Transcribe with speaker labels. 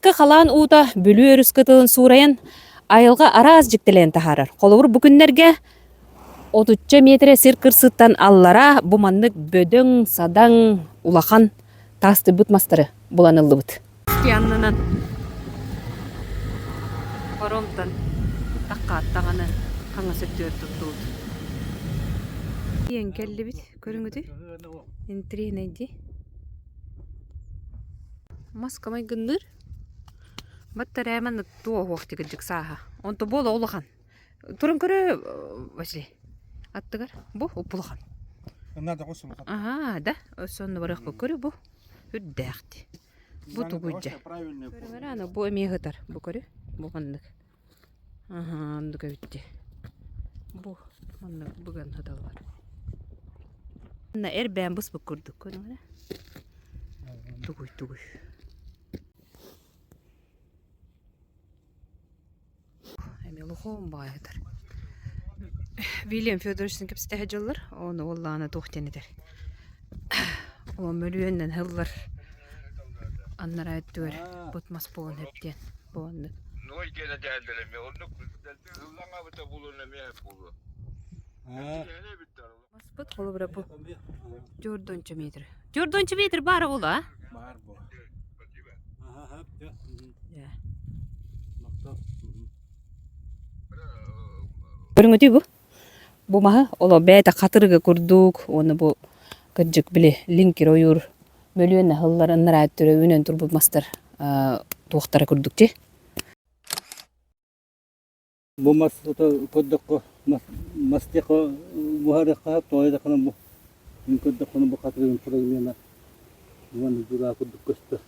Speaker 1: Ытакка қалан ута бүлі өріс кытылын сурайын айылға аraz жіктелен тахарыр. Қолуыр бүкіндерге 30 метре сыркырсыттан аллара буманнык бөдөң, садаң, улахан тасты бұтмастыры бұланылды бұт. Янынан паромтан таққа аттағаны қаңа сөттер тұттуыд. Ең кәлі біт, көріңіді? Ентрейін әйді. Маскамай гынныр. Баттар әмәні туа уақыты гілдік саға. Онты болы олыған. Тұрын көрі, Василий? Аттығар? Бұ, ұпылыған.
Speaker 2: Надо қосылыған.
Speaker 1: Ага, да. Сонны барық бұл көрі бұ. Үддәқті. Бұ тұғыджа. Көрі ана, бұ әмеғытар. Бұ көрі? Бұ ғандық. Ага, андық өтті. Бұ, ғандық бұған ғадал бар. Ана әр бән бұс бұ көрдік. Көрі ғана? Тұғый. Лухом байыдар. Вильям Федоровичтің кепстәһі жыллар, оны олланы тоқтен едер. О мөлуеннен хыллар. Аннар айттыр. Бұтмас болын ептен. Болынды.
Speaker 3: Ной гена дәлдіреме, оны хыллаңа бұта болуына мейіп болу.
Speaker 1: Маспыт қолы бұра бұл. 4 метр. 4 метр бары ол, а?
Speaker 2: Бар бұл.
Speaker 1: Көріңіде бұ? Бұ маға олы бәйті қатырғы көрдік, оны бұ күрджік біле линкер ойыр мөлуенні ғыллар ұннар әттірі өнен тұр бұлмастар туақтары көрдік те.
Speaker 2: Бұл масықты көрдік мастеқы бұхары қағып, тойды қана бұл. Мен көрдік қаны бұл қатырығын тұрығын мені. Бұны бұға көрдік көсті.